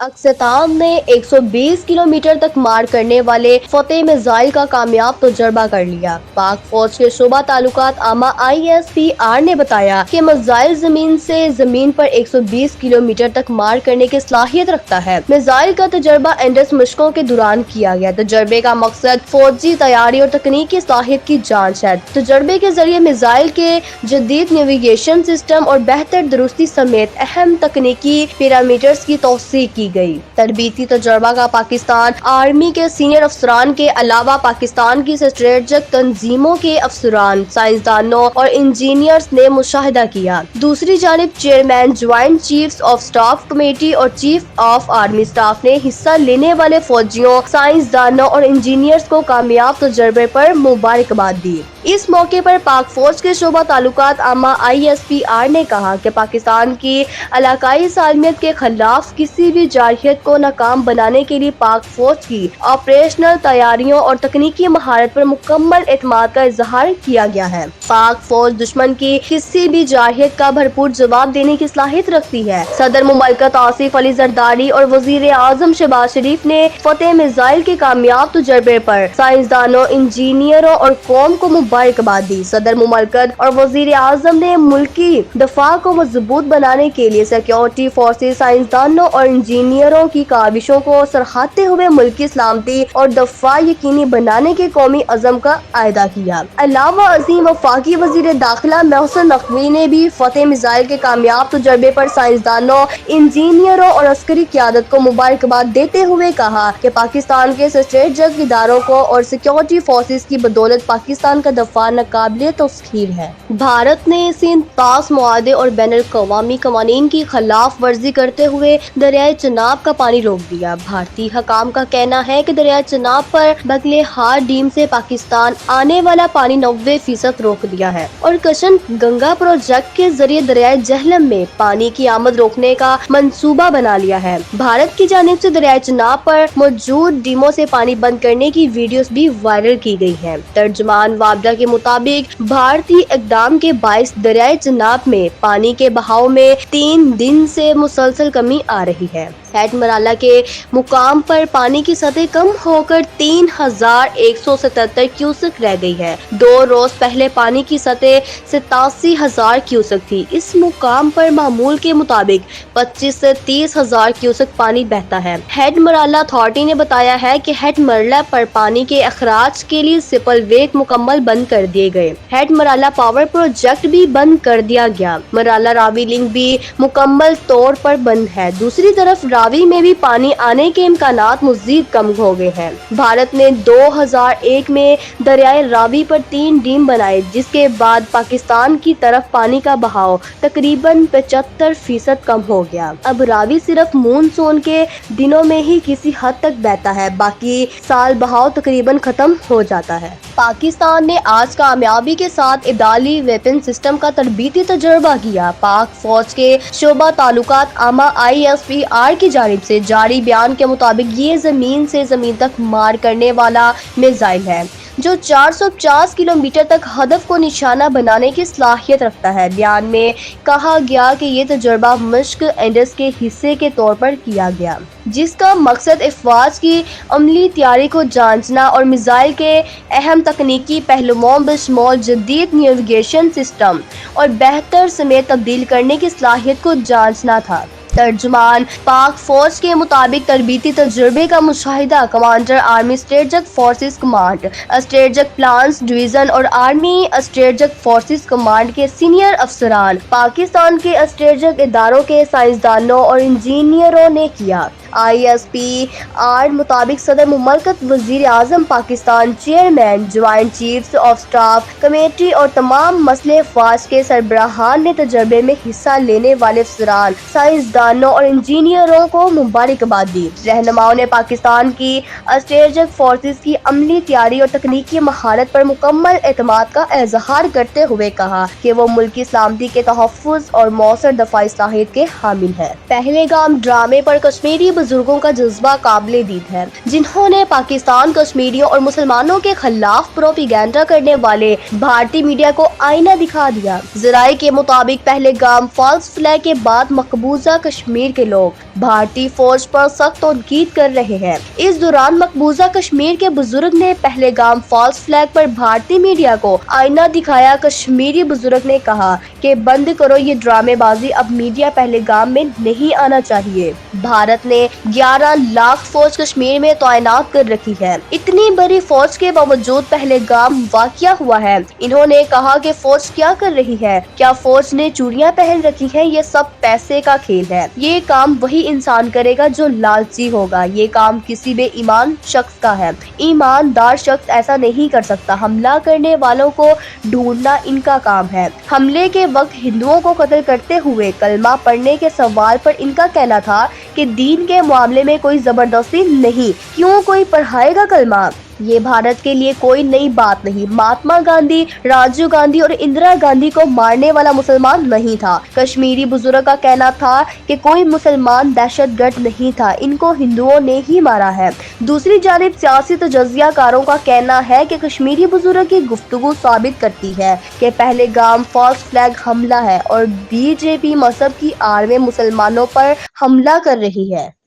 اختتام نے 120 کلومیٹر تک مار کرنے والے فتح میزائل کا کامیاب تجربہ کر لیا۔ پاک فوج کے شعبہ تعلقات عامہ ISPR نے بتایا کہ میزائل زمین سے زمین پر 120 کلومیٹر تک مار کرنے کی صلاحیت رکھتا ہے۔ میزائل کا تجربہ انڈس مشقوں کے دوران کیا گیا۔ تجربے کا مقصد فوجی تیاری اور تکنیکی صلاحیت کی جانچ ہے۔ تجربے کے ذریعے میزائل کے جدید نیویگیشن سسٹم اور بہتر درستی سمیت اہم تکنیکی پیرامیٹرز کی توثیق کی گئی۔ تربیتی تجربہ کا پاکستان آرمی کے سینئر افسران کے علاوہ پاکستان کی اسٹریٹجک تنظیموں کے افسران، سائنسدانوں اور انجینئرز نے مشاہدہ کیا۔ دوسری جانب chairman joint chiefs of staff committee اور چیف آف آرمی سٹاف نے حصہ لینے والے فوجیوں، سائنسدانوں اور انجینئرز کو کامیاب تجربے پر مبارکباد دی۔ اس موقع پر پاک فوج کے شعبہ تعلقات عامہ ISPR نے کہا کہ پاکستان کی علاقائی سالمیت کے خلاف کسی بھی جارحیت کو ناکام بنانے کے لیے پاک فوج کی آپریشنل تیاریوں اور تکنیکی مہارت پر مکمل اعتماد کا اظہار کیا گیا ہے۔ پاک فوج دشمن کی کسی بھی جارحیت کا بھرپور جواب دینے کی صلاحیت رکھتی ہے۔ صدر مملکت آصف علی زرداری اور وزیر اعظم شہباز شریف نے فتح میزائل کے کامیاب تجربے پر سائنسدانوں، انجینئروں اور قوم کو مبارکباد دی۔ صدر مملکت اور وزیر اعظم نے ملکی دفاع کو مضبوط بنانے کے لیے سیکیورٹی فورسز، سائنسدانوں اور انجینئروں کی کاوشوں کو سراہتے ہوئے ملکی سلامتی اور دفاع یقینی بنانے کے قومی عزم کا اعادہ کیا۔ علاوہ ازیں وفاقی وزیر داخلہ محسن نقوی نے بھی فتح میزائل کے کامیاب تجربے پر سائنسدانوں، انجینئروں اور عسکری قیادت کو مبارکباد دیتے ہوئے کہا کہ پاکستان کے اسٹریٹجک اداروں کو اور سیکیورٹی فورسز کی بدولت پاکستان کا دفاع ناقابل تسخیر ہے۔ بھارت نے سندھ طاس معاہدے اور بین الاقوامی قوانین کی خلاف ورزی کرتے ہوئے دریائے چناب کا پانی روک دیا۔ بھارتی حکام کا کہنا ہے کہ دریائے چناب پر بگلیہار ڈیم سے پاکستان آنے والا پانی 90% روک دیا ہے اور کشن گنگا پروجیکٹ کے ذریعے دریائے جہلم میں پانی کی آمد روکنے کا منصوبہ بنا لیا ہے۔ بھارت کی جانب سے دریائے چناب پر موجود ڈیموں سے پانی بند کرنے کی ویڈیوز بھی وائرل کی گئی ہیں۔ ترجمان وابڈا کے مطابق بھارتی اقدام کے باعث دریائے چناب میں پانی کے بہاؤ میں 3 دن سے مسلسل کمی آ رہی ہے۔ ہیڈ مرالہ کے مقام پر پانی کی سطح کم ہو کر 3177 کیوسک رہ گئی ہے۔ 2 روز پہلے پانی کی سطح 87,000 کیوسک تھی۔ اس مقام پر معمول کے مطابق 25 سے 30,000 کیوسک پانی بہتا ہے۔ ہیڈ مرالہ اتھارٹی نے بتایا ہے کہ ہیڈ مرالہ پر پانی کے اخراج کے لیے سپل ویک مکمل بند کر دیے گئے۔ ہیڈ مرالہ پاور پروجیکٹ بھی بند کر دیا گیا۔ مرالہ راوی لنک بھی مکمل طور پر بند ہے۔ دوسری طرف راوی میں بھی پانی آنے کے امکانات مزید کم ہو گئے ہیں۔ بھارت نے 2001 میں دریائے راوی پر 3 ڈیم بنائے، جس کے بعد پاکستان کی طرف پانی کا بہاؤ تقریباً 75% کم ہو گیا۔ اب راوی صرف مون سون کے دنوں میں ہی کسی حد تک بہتا ہے، باقی سال بہاؤ تقریباً ختم ہو جاتا ہے۔ پاکستان نے آج کامیابی کے ساتھ ابدالی ویپن سسٹم کا تربیتی تجربہ کیا۔ پاک فوج کے شعبہ تعلقات عامہ ISPR کی جانب سے جاری بیان کے مطابق یہ زمین سے زمین تک مار کرنے والا میزائل ہے جو 450 کلومیٹر تک ہدف کو نشانہ بنانے کی صلاحیت رکھتا ہے۔ بیان میں کہا گیا کہ یہ تجربہ مشق انڈس کے حصے کے طور پر کیا گیا، جس کا مقصد افواج کی عملی تیاری کو جانچنا اور میزائل کے اہم تکنیکی پہلوؤں بشمول جدید نیویگیشن سسٹم اور بہتر سمیت تبدیل کرنے کی صلاحیت کو جانچنا تھا۔ ترجمان پاک فوج کے مطابق تربیتی تجربے کا مشاہدہ commander army strategic forces command, strategic plans division اور آرمی اسٹریٹجک فورسز کمانڈ کے سینئر افسران، پاکستان کے اسٹریٹجک اداروں کے سائنسدانوں اور انجینئروں نے کیا۔ ISPR مطابق صدر مملکت، وزیر اعظم Pakistan, chairman joint chiefs of staff committee اور تمام مسلح افواج کے سربراہان نے تجربے میں حصہ لینے والے افسران، سائنسدانوں اور انجینئروں کو مبارکباد دی۔ رہنماؤں نے پاکستان کی اسٹریٹجک فورسز کی عملی تیاری اور تکنیکی مہارت پر مکمل اعتماد کا اظہار کرتے ہوئے کہا کہ وہ ملکی سلامتی کے تحفظ اور مؤثر دفاعی صلاحیت کے حامل ہیں۔ پہلگام ڈرامے پر کشمیری بزرگوں کا جذبہ قابل دید ہے، جنہوں نے پاکستان، کشمیریوں اور مسلمانوں کے خلاف پروپیگنڈا کرنے والے بھارتی میڈیا کو آئینہ دکھا دیا۔ ذرائع کے مطابق پہلگام فالس فلیگ کے بعد مقبوضہ کشمیر کے لوگ بھارتی فوج پر سخت تنقید کر رہے ہیں۔ اس دوران مقبوضہ کشمیر کے بزرگ نے پہلگام فالس فلیگ پر بھارتی میڈیا کو آئینہ دکھایا۔ کشمیری بزرگ نے کہا کہ بند کرو یہ ڈرامے بازی، اب میڈیا پہلگام میں نہیں آنا چاہیے۔ بھارت نے 11 لاکھ فوج کشمیر میں تعینات کر رکھی ہے۔ اتنی بڑی فوج کے باوجود پہلگام واقعہ ہوا ہے۔ انہوں نے کہا کہ فوج کیا کر رہی ہے؟ کیا فوج نے چوڑیاں پہن رکھی ہیں؟ یہ سب پیسے کا کھیل ہے۔ یہ کام وہی انسان کرے گا جو لالچی ہوگا۔ یہ کام کسی بے ایمان شخص کا ہے۔ ایماندار شخص ایسا نہیں کر سکتا۔ حملہ کرنے والوں کو ڈھونڈنا ان کا کام ہے۔ حملے کے وقت ہندوؤں کو قتل کرتے ہوئے کلمہ پڑھنے کے سوال پر ان کا کہنا تھا کہ دین کے معاملے میں کوئی زبردستی نہیں، کیوں کوئی پڑھائے گا کلمہ؟ یہ بھارت کے لیے کوئی نئی بات نہیں۔ مہاتما گاندھی، راجیو گاندھی اور اندرا گاندھی کو مارنے والا مسلمان نہیں تھا۔ کشمیری بزرگ کا کہنا تھا کہ کوئی مسلمان دہشت گرد نہیں تھا، ان کو ہندوؤں نے ہی مارا ہے۔ دوسری جانب سیاسی تجزیہ کاروں کا کہنا ہے کہ کشمیری بزرگ کی گفتگو ثابت کرتی ہے کہ پہلگام فالس فلیگ حملہ ہے اور بی جے پی مذہب کی آڑ میں مسلمانوں پر حملہ کر رہی ہے۔